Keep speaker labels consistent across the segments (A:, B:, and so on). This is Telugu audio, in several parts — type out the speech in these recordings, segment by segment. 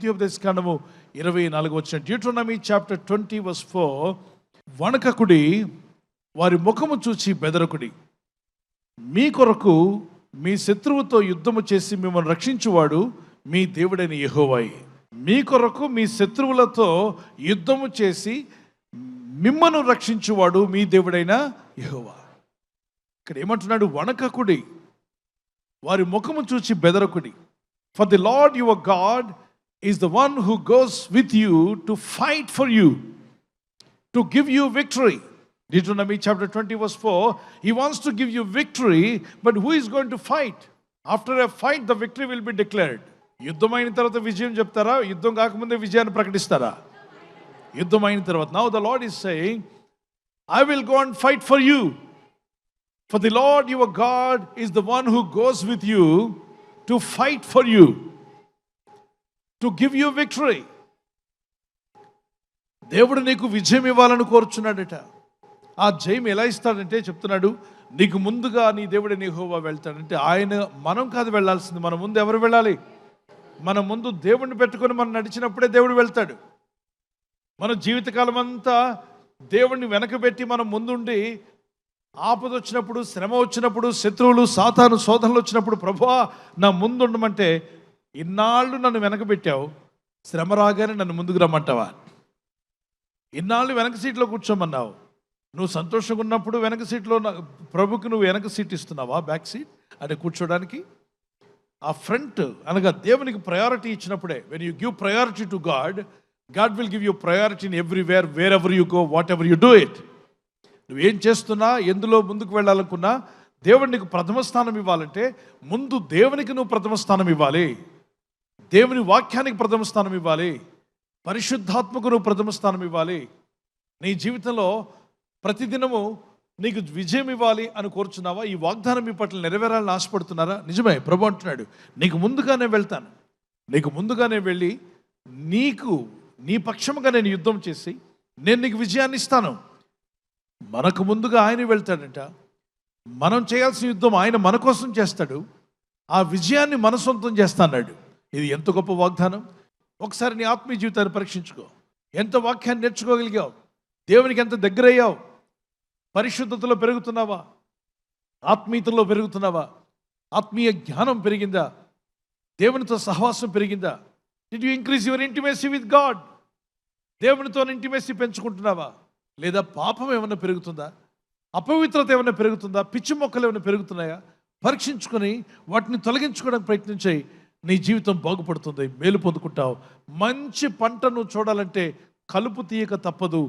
A: ద్వితీయోపదేశకాండము 24 డ్యూటోనమీ చాప్టర్ 20 verse 4. వణకకుడి, వారి ముఖము చూచి బెదరకుడి, మీ కొరకు మీ శత్రువుతో యుద్ధము చేసి మిమ్మల్ని రక్షించువాడు మీ దేవుడైన యెహోవాయే. మీ కొరకు మీ శత్రువులతో యుద్ధము చేసి మిమ్మల్ని రక్షించువాడు మీ దేవుడైన యెహోవా. ఇక్కడ ఏమంటున్నాడు? వణకకుడి, వారి ముఖము చూచి బెదరకుడి. For the Lord your God is the one who goes with you to fight for you, to give you victory. Deuteronomy chapter 20 verse 4. He wants to give you victory, but who is going to fight? After a fight, the victory will be declared. యుద్ధం అయిన తర్వాత విజయం చెప్తారా? యుద్ధం కాకముందే విజయాన్ని ప్రకటిస్తారా? యుద్ధం అయిన తర్వాత. Now the Lord is saying, I will go and fight for you. For the Lord your God is the one who goes with you to fight for you, to give you victory. దేవుడు నీకు విజయం ఇవ్వాలని కోరుచున్నాడట. ఆ జయం ఎలా ఇస్తాడంటే చెప్తున్నాడు, నీకు ముందుగా నీ దేవుడైన యెహోవా వెళ్తాడంటే ఆయన, మనం కాదు వెళ్ళాల్సింది. మన ముందు ఎవరు వెళ్ళాలి? మన ముందు దేవుడిని పెట్టుకొని మనం నడిచినప్పుడే దేవుడు వెళ్తాడు. మన జీవితకాలం అంతా దేవుడిని వెనకబెట్టి మనం ముందుండి ఆపద వచ్చినప్పుడు, శ్రమ వచ్చినప్పుడు, శత్రువులు సాతాను శోధనలు వచ్చినప్పుడు, ప్రభువా నా ముందు ఉండమంటే, ఇన్నాళ్ళు నన్ను వెనకబెట్టావు, శ్రమ రాగానే నన్ను ముందుకు రమ్మంటావా? ఇన్నాళ్ళు వెనక సీట్లో కూర్చోమన్నావు, నువ్వు సంతోషంగా ఉన్నప్పుడు వెనక సీట్లో ప్రభుకి నువ్వు వెనక సీట్ ఇస్తున్నావా? బ్యాక్ సీట్ అంటే కూర్చోడానికి. ఆ ఫ్రంట్ అనగా దేవునికి ప్రయారిటీ ఇచ్చినప్పుడే, when you give priority to God, God will give you priority in everywhere, wherever you go, whatever you do it. నువ్వేం చేస్తున్నా, ఎందులో ముందుకు వెళ్ళాలనుకున్నా, దేవుడు నీకు ప్రథమ స్థానం ఇవ్వాలంటే ముందు దేవునికి నువ్వు ప్రథమ స్థానం ఇవ్వాలి. దేవుని వాక్యానికి ప్రథమ స్థానం ఇవ్వాలి. పరిశుద్ధాత్మకు నువ్వు ప్రథమ స్థానం ఇవ్వాలి. నీ జీవితంలో ప్రతిదినము నీకు విజయం ఇవ్వాలి అని కోరుచున్నావా? ఈ వాగ్దానం మీ పట్ల నెరవేరాలని ఆశపడుతున్నారా? నిజమే, ప్రభు అంటున్నాడు, నీకు ముందుగానే వెళ్తాను, నీకు ముందుగానే వెళ్ళి నీ పక్షముగా నేను యుద్ధం చేసి నేను నీకు విజయాన్ని ఇస్తాను. మనకు ముందుగా ఆయన వెళ్తాడంట. మనం చేయాల్సిన యుద్ధం ఆయన మన కోసం చేస్తాడు. ఆ విజయాన్ని మన సొంతం చేస్తాడు. ఇది ఎంత గొప్ప వాగ్దానం. ఒకసారి నీ ఆత్మీయ జీవితాన్ని పరీక్షించుకో. ఎంత వాక్యాన్ని నేర్చుకోగలిగావు? దేవునికి ఎంత దగ్గరయ్యావు? పరిశుద్ధతలో పెరుగుతున్నావా? ఆత్మీయతలో పెరుగుతున్నావా? ఆత్మీయ జ్ఞానం పెరిగిందా? దేవునితో సహవాసం పెరిగిందా? Did you increase your intimacy with God? దేవునితో ఇంటిమేసీ పెంచుకుంటున్నావా? లేదా పాపం ఏమైనా పెరుగుతుందా? అపవిత్రత ఏమైనా పెరుగుతుందా? పిచ్చి మొక్కలు ఏమైనా పెరుగుతున్నాయా? పరీక్షించుకొని వాటిని తొలగించుకోవడానికి ప్రయత్నించాయి. నీ జీవితం బాగుపడుతుంది, మేలు పొందుకుంటావు. మంచి పంటను చూడాలంటే కలుపు తీయక తప్పదు.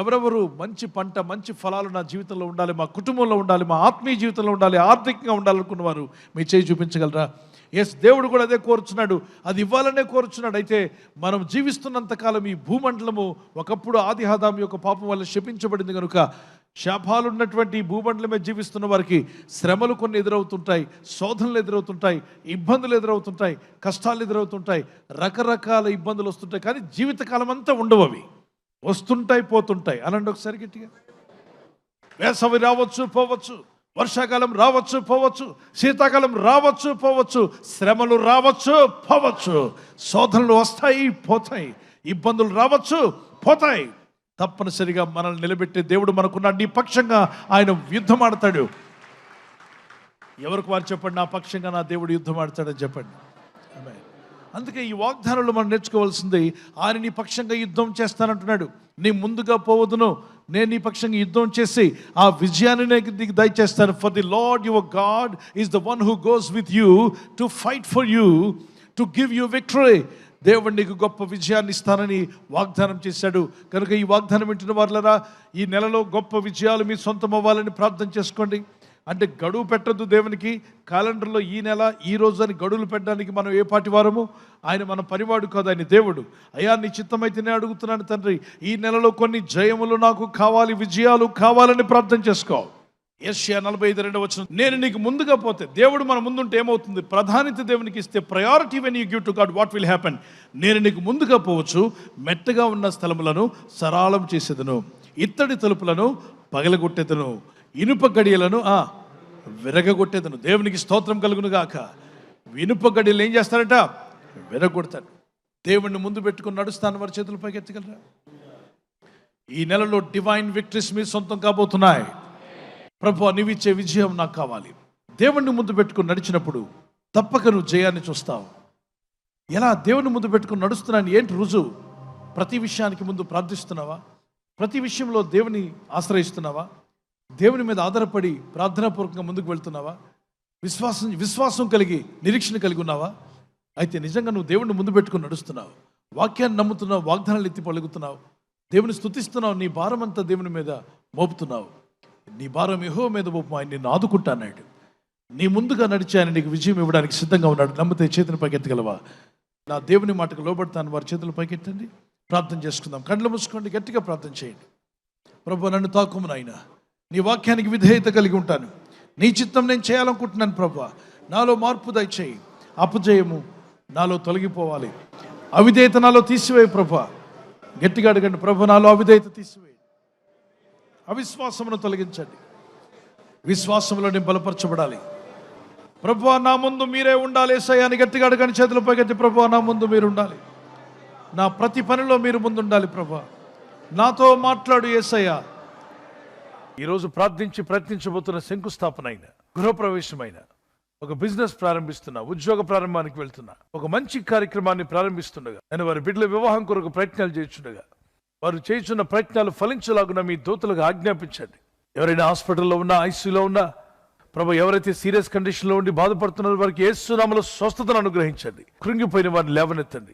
A: ఎవరెవరు మంచి పంట, మంచి ఫలాలు నా జీవితంలో ఉండాలి, మా కుటుంబంలో ఉండాలి, మా ఆత్మీయ జీవితంలో ఉండాలి, ఆర్థికంగా ఉండాలనుకున్న వారు మీ చేయి చూపించగలరా? ఎస్, దేవుడు కూడా అదే కోరుచున్నాడు, అది ఇవ్వాలనే కోరుచున్నాడు. అయితే మనం జీవిస్తున్నంతకాలం ఈ భూమండలము ఒకప్పుడు ఆది ఆదాము యొక్క పాపం వల్ల శపించబడింది కనుక, శాపాలున్నటువంటి ఈ భూమండలం మీద జీవిస్తున్న వారికి శ్రమలు కొన్ని ఎదురవుతుంటాయి, శోధనలు ఎదురవుతుంటాయి, ఇబ్బందులు ఎదురవుతుంటాయి, కష్టాలు ఎదురవుతుంటాయి, రకరకాల ఇబ్బందులు వస్తుంటాయి. కానీ జీవితకాలం అంతా ఉండవు, అవి వస్తుంటాయి, పోతుంటాయి. అనండి ఒకసారి గట్టిగా. వేసవి రావచ్చు, పోవచ్చు, వర్షాకాలం రావచ్చు, పోవచ్చు, శీతాకాలం రావచ్చు, పోవచ్చు, శ్రమలు రావచ్చు, పోవచ్చు, శోధనలు వస్తాయి, పోతాయి, ఇబ్బందులు రావచ్చు, పోతాయి. తప్పనిసరిగా మనల్ని నిలబెట్టే దేవుడు మనకున్నాడు. నీ పక్షంగా ఆయన యుద్ధం ఆడతాడు. ఎవరికి వారు చెప్పండి, నా పక్షంగా నా దేవుడు యుద్ధం ఆడతాడని చెప్పండి. అందుకే ఈ వాగ్దానంలో మనం నేర్చుకోవాల్సింది, ఆయన నీ పక్షంగా యుద్ధం చేస్తానంటున్నాడు. నీ ముందుగా పోవదును, నేను నీ పక్షంగా యుద్ధం చేసి ఆ విజయాన్ని నీకు దయచేస్తాను. For the Lord your God is the one who goes with you to fight for you, to give you victory. దేవుడు నీకు గొప్ప విజయాన్ని ఇస్తానని వాగ్దానం చేశాడు. కనుక ఈ వాగ్దానం వింటున్న వాళ్ళరా, ఈ నెలలో గొప్ప విజయాలు మీ సొంతం అవ్వాలని ప్రార్థన చేసుకోండి. అంటే గడువు పెట్టద్దు దేవునికి. క్యాలెండర్లో ఈ నెల ఈ రోజు అని గడువులు పెట్టడానికి మనం ఏ పాటి వారము? ఆయన మన పనివాడు కాదు, ఆయన దేవుడు. అయ్యా నీ చిత్తమైతేనే అడుగుతున్నాను తండ్రి, ఈ నెలలో కొన్ని జయములు నాకు కావాలి, విజయాలు కావాలని ప్రార్థన చేసుకో. యెషయా 45:2 నేను నీకు ముందుగా పోతే, దేవుడు మన ముందుంటే ఏమవుతుంది? ప్రాధాన్యత దేవునికి ఇస్తే, priority when you give to God, what will happen? నేను నీకు ముందుగా పోవచ్చు, మెట్టగా ఉన్న స్థలములను సరళం చేసేదను, ఇత్తడి తలుపులను పగలగొట్టేదను, ఇనుప గడియలను విరగొట్టేదను. దేవునికి స్తోత్రం కలుగును గాక. ఇనుప గడియలు ఏం చేస్తారట? విరగొడతాడు. దేవుణ్ణి ముందు పెట్టుకుని నడుస్తాను వారి చేతుల పైకి ఎత్తగలరా? ఈ నెలలో డివైన్ విక్టరీస్ మీ సొంతం కాబోతున్నాయి. ప్రభువా, నీవిచ్చే విజయం నాకు కావాలి. దేవుణ్ణి ముందు పెట్టుకుని నడిచినప్పుడు తప్పక నువ్వు జయాన్ని చూస్తావు. ఎలా దేవుని ముందు పెట్టుకుని నడుస్తున్నాను? ఏంటి రుజువు? ప్రతి విషయానికి ముందు ప్రార్థిస్తున్నావా? ప్రతి విషయంలో దేవుని ఆశ్రయిస్తున్నావా? దేవుని మీద ఆధారపడి ప్రార్థనాపూర్వకంగా ముందుకు వెళ్తున్నావా? విశ్వాసం కలిగి నిరీక్షణ కలిగి ఉన్నావా? అయితే నిజంగా నువ్వు దేవుడిని ముందు పెట్టుకుని నడుస్తున్నావు, వాక్యాన్ని నమ్ముతున్నావు, వాగ్దానాలు ఎత్తి పలుకుతున్నావు, దేవుని స్తుతిస్తున్నావు, నీ భారం అంతా దేవుని మీద మోపుతున్నావు. నీ భారం యెహోవా మీద మోపు, ఆయన నిన్ను ఆదుకుంటా అన్నాడు. నీ ముందుగా నడిచి ఆయన నీకు విజయం ఇవ్వడానికి సిద్ధంగా ఉన్నాడు. నమ్మితే చేతిని పైకెత్తగలవా? నా దేవుని మాటకు లోబడతాను. వారి చేతులు పైకెత్తండి, ప్రార్థన చేసుకుందాం. కళ్ళు మూసుకోండి, గట్టిగా ప్రార్థన చేయండి. ప్రభు, నన్ను తాకుము నాయనా, నీ వాక్యానికి విధేయత కలిగి ఉంటాను. నీ చిత్తం నేను చేయాలనుకుంటున్నాను. ప్రభు, నాలో మార్పు దయచేయి. అపజయము నాలో తొలగిపోవాలి. అవిధేయత నాలో తీసివేయి. ప్రభు, గట్టిగా అడగండి. ప్రభు, నాలో అవిధేయత తీసివేయి. అవిశ్వాసమును తొలగించండి. విశ్వాసంలో నేను బలపరచబడాలి. ప్రభు, నా ముందు మీరే ఉండాలి యేసయ్యా అని గట్టిగా అడగండి. చేతులపై గట్టి. ప్రభు, నా ముందు మీరు ఉండాలి. నా ప్రతి పనిలో మీరు ముందు ఉండాలి. ప్రభు, నాతో మాట్లాడు యేసయ్యా. ఈరోజు ప్రార్థించి ప్రయత్నించబోతున్న శంకుస్థాపన అయిన, గృహప్రవేశమైన, ఒక బిజినెస్ ప్రారంభిస్తున్నా, ఉద్యోగ ప్రారంభానికి వెళ్తున్నా, ఒక మంచి కార్యక్రమాన్ని ప్రారంభిస్తుండగా, నేను వారి బిడ్డల వివాహం కొరకు ప్రయత్నాలు చేస్తుండగా, వారు చేస్తున్న ప్రయత్నాలు ఫలించలాగున మీ దూతలకు ఆజ్ఞాపించండి. ఎవరైనా హాస్పిటల్లో ఉన్నా, ఐసీయూలో ఉన్నా, ప్రభు, ఎవరైతే సీరియస్ కండిషన్లో ఉండి బాధపడుతున్నారో వారికి యేసు నామములో స్వస్థతను అనుగ్రహించండి. కృంగిపోయిన వారిని లేవనెత్తండి.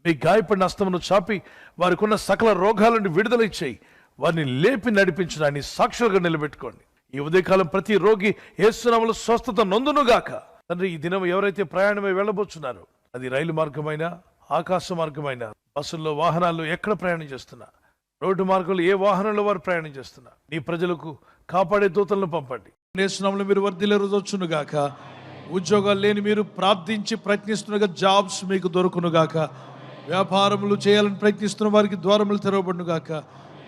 A: మీ గాయపడిన హస్తమును చాపి వారికి ఉన్న సకల రోగాల నుండి విడుదల ఇచ్చేయి. వారిని లేపి నడిపించడాన్ని సాక్షులుగా నిలబెట్టుకోండి. ఈ ఉదయకాలం ప్రతి రోగి యేసు నామములో స్వస్థత నొందునుగాక. తండ్రి, ఈ దినం ఎవరైతే ప్రయాణమై వెళ్ళబోతున్నారో, అది రైలు మార్గమైనా, ఆకాశ మార్గమైనా, బస్సుల్లో, వాహనాల్లో ఎక్కడ ప్రయాణం చేస్తున్నా, రోడ్డు మార్గంలో ఏ వాహనంలో వారు ప్రయాణం చేస్తున్నా, నీ ప్రజలకు కాపాడే దూతలను పంపండి. యేసు నామములో మీరు వర్ధిల్లే రోజు వచ్చునుగాక. ఉద్యోగాలు లేని మీరు ప్రార్థించి ప్రయత్నిస్తుండగా జాబ్స్ మీకు దొరుకునుగాక. వ్యాపారములు చేయాలని ప్రయత్నిస్తున్న వారికి ద్వారములు తెరవబడునుగాక.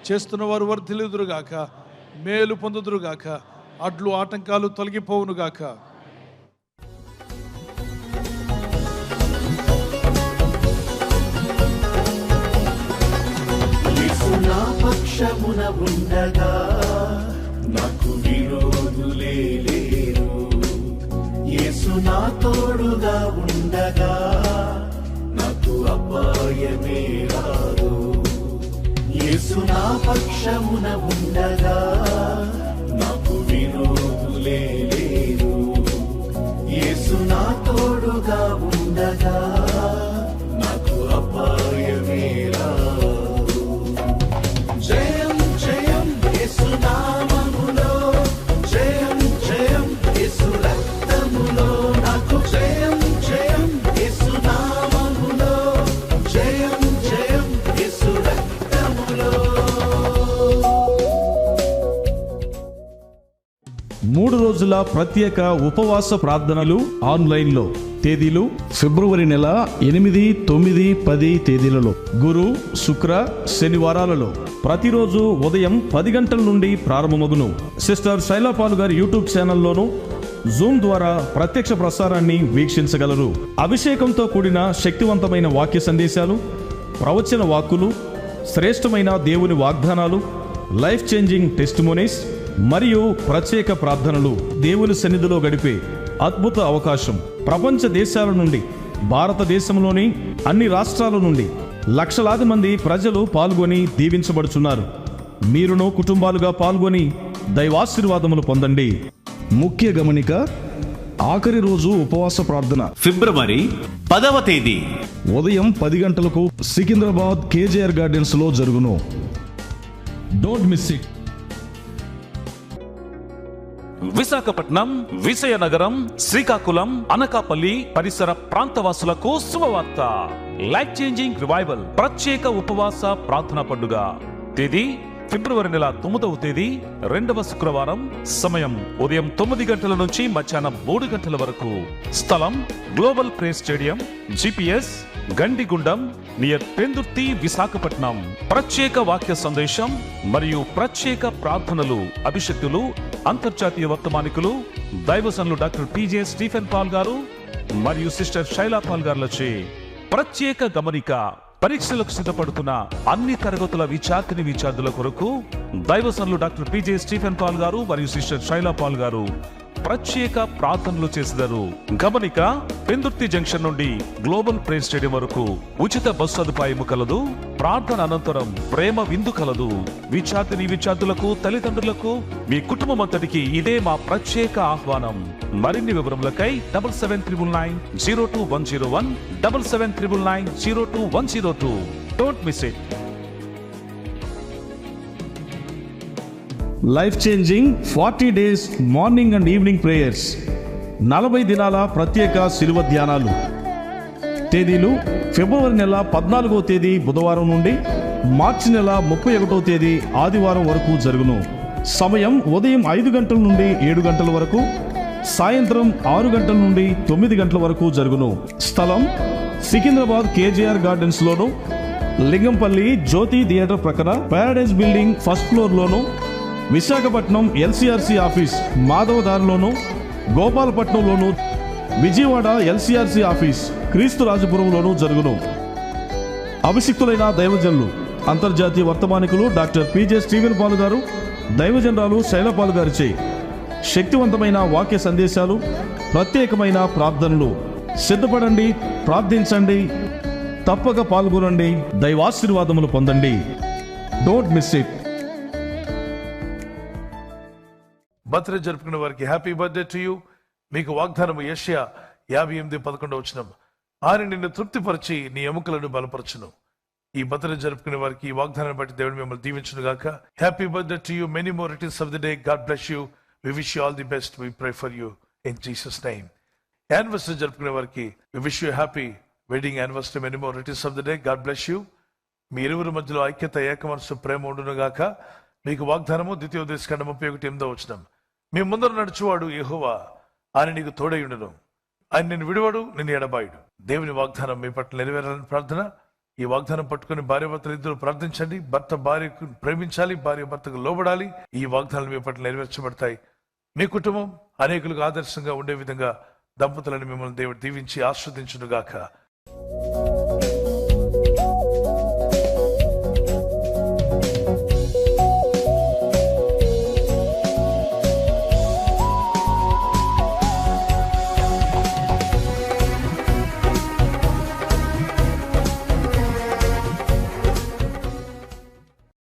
A: చేస్తున్న వారు వర్ధిల్లుదురుగాక, మేలు పొందుదురుగాక, అడ్లు ఆటంకాలు తొలగిపోవునుగాక.
B: నా పక్షమున ఉండగా నాకు విరోధులే లేరు. యేసు నా తోడుగా ఉండగా నాకు అపాయమే రాదు. యేసు నా పక్షమున ఉండగా నాకు విరోధులే లేరు. యేసు నా తోడుగా ఉండగా నాకు అపాయమే రాదు. జయం జయం యేసు నామములో, జయం జయం యేసు రక్తములో, నాకు జయం జయం యేసు నామములో, జయం జయం యేసు రక్తములో.
C: 3 రోజుల ప్రత్యేక ఉపవాస ప్రార్థనలు ఆన్లైన్లో. తేదీలు ఫిబ్రవరి నెల 8, 9, 10 తేదీలలో, గురు, శుక్ర, శనివారాలలో. ప్రతిరోజు ఉదయం 10 గంటల నుండి ప్రారంభమగును. సిస్టర్ శైలాపాల్ గారి యూట్యూబ్ ఛానల్లోను, జూమ్ ద్వారా ప్రత్యక్ష ప్రసారాన్ని వీక్షించగలరు. అభిషేకంతో కూడిన శక్తివంతమైన వాక్య సందేశాలు, ప్రవచన వాక్కులు, శ్రేష్టమైన దేవుని వాగ్దానాలు, లైఫ్ చేంజింగ్ టెస్టిమోనీస్ మరియు ప్రత్యేక ప్రార్థనలు. దేవుని సన్నిధిలో గడిపే అద్భుత అవకాశం. ప్రపంచ దేశాల నుండి, భారతదేశంలోని అన్ని రాష్ట్రాల నుండి లక్షలాది మంది ప్రజలు పాల్గొని దీవించబడుచున్నారు. మీరును కుటుంబాలుగా పాల్గొని దైవాశీర్వాదములు పొందండి. ముఖ్య గమనిక: ఆఖరి రోజు ఉపవాస ప్రార్థన
D: ఫిబ్రవరి 10వ తేదీ
C: ఉదయం 10 గంటలకు సికింద్రాబాద్ కేజీఆర్ గార్డెన్స్ లో జరుగును. Don't miss it.
D: Visakhapatnam, Vizianagaram, Srikakulam, Anakapalli పరిసర ప్రాంతవాసులకు శుభవార్త. లైఫ్ చేంజింగ్ రివైవల్ ప్రత్యేక ఉపవాస ప్రార్థనా పండుగ. తేదీ ఫిబ్రవరి నెల 9వ తేదీ, 2వ శుక్రవారం. సమయం ఉదయం 9 గంటల నుంచి మధ్యాహ్నం 3 గంటల వరకు. స్థలం global praise stadium, GPS Gandigundam near Pendurthi, Visakhapatnam. ప్రత్యేక వాక్య సందేశం మరియు ప్రత్యేక ప్రార్థనలు. అభిషక్తులు, అంతర్జాతీయ వర్తమానికులు, దైవజనులు డాక్టర్ PJ స్టీఫెన్ పాల్ గారు మరియు సిస్టర్ శైలా పాల్ గారులచే ప్రత్యేక గమనిక. పరీక్షలకు సిద్ధపడుతున్న అన్ని తరగతుల విద్యార్థుల కొరకు దైవజనులు డాక్టర్ పిజే స్టీఫెన్ పాల్ గారు మరియు సిస్టర్ శైలా పాల్ గారు ప్రత్యేక ప్రార్థనలు చేసినారు. గమనిక: పెందుర్తి జంక్షన్ నుండి గ్లోబల్ ప్రేయర్ స్టేడియం వరకు ఉచిత బస్సు సదుపాయము కలదు. ప్రార్థన అనంతరం ప్రేమ విందు కలదు. విద్యార్థులకు, తల్లిదండ్రులకు, మీ కుటుంబం అంతటికి ఇదే మా ప్రత్యేక ఆహ్వానం. మరిన్ని వివరములకై 7799902101 7799902102. Don't miss it.
C: Life changing 40 days morning and evening prayers. 40 దినాల ప్రత్యేక శిలువ ధ్యానాలు. తేదీలు: ఫిబ్రవరి నెల 14వ తేదీ బుధవారం నుండి మార్చి నెల 31వ తేదీ ఆదివారం వరకు జరుగును. సమయం ఉదయం 5 గంటల నుండి 7 గంటల వరకు, సాయంత్రం 6 గంటల నుండి 9 గంటల వరకు జరుగును. స్థలం: సికింద్రాబాద్ కేజీఆర్ గార్డెన్స్ లోను, లింగంపల్లి జ్యోతి థియేటర్ ప్రక్కన పారాడైజ్ బిల్డింగ్ ఫస్ట్ ఫ్లోర్ లోను, విశాఖపట్నం ఎల్సీఆర్సీ ఆఫీస్ మాధవదారిలోను, గోపాలపట్నంలోను, విజయవాడ ఎల్సీఆర్సీ ఆఫీస్ క్రీస్తురాజపురంలోను జరుగును. అభిషిక్తులైన దైవజనులు, అంతర్జాతీయ వర్తమానికులు డాక్టర్ పిజే స్టీఫెన్ పాల్ గారు, దైవజనరాలు శైలా పాల్ గారిచే శక్తివంతమైన వాక్య సందేశాలు, ప్రత్యేకమైన ప్రార్థనలు. సిద్ధపడండి, ప్రార్థించండి, తప్పక పాల్గొనండి, దైవాశీర్వాదములు పొందండి. Don't miss it.
A: బర్త్డే జరుపుకునే వారికి హ్యాపీ బర్త్డే టు యూ. మీకు వాగ్దానము యెషయా 58:11 ఆయన నిన్ను తృప్తిపరిచి నీ ఎముకలను బలపరచును. ఈ బర్త్డే జరుపుకునే వారికి ఈ వాగ్దానాన్ని బట్టి దేవుడు మిమ్మల్ని దీవించును గాక. Happy birthday to you. Many more returns of the day. God bless you. We wish you all the best. We pray for you in Jesus name. Anniversary జరుపుకునే వారికి we wish you happy wedding anniversary. Many more returns of the day. God bless you. మీ ఇరువురి మధ్యలో ఐక్యత, ఏక మనసు, ప్రేమ ఉండును గాక. మీకు వాగ్దానము ద్వితీయోపదేశకాండం 31:8. మీ ముందర నడుచువాడు యెహోవా, ఆయన నీకు తోడైయుండును. ఆయన నిన్ను విడువడు, నిన్ను ఎడబాయుడు. దేవుని వాగ్దానం మీ పట్ల నెరవేరాలని ప్రార్థన. ఈ వాగ్దానం పట్టుకుని భార్యాభర్తలు ఇద్దరు ప్రార్థించండి. భర్త భార్యకు ప్రేమించాలి, భార్య భర్తకు లోబడాలి. ఈ వాగ్దానాలు మీ పట్ల నెరవేర్చబడతాయి. మీ కుటుంబం అనేకులకు ఆదర్శంగా ఉండే విధంగా దంపతులను మిమ్మల్ని దేవుడు దీవించి ఆస్వాదించును గాక.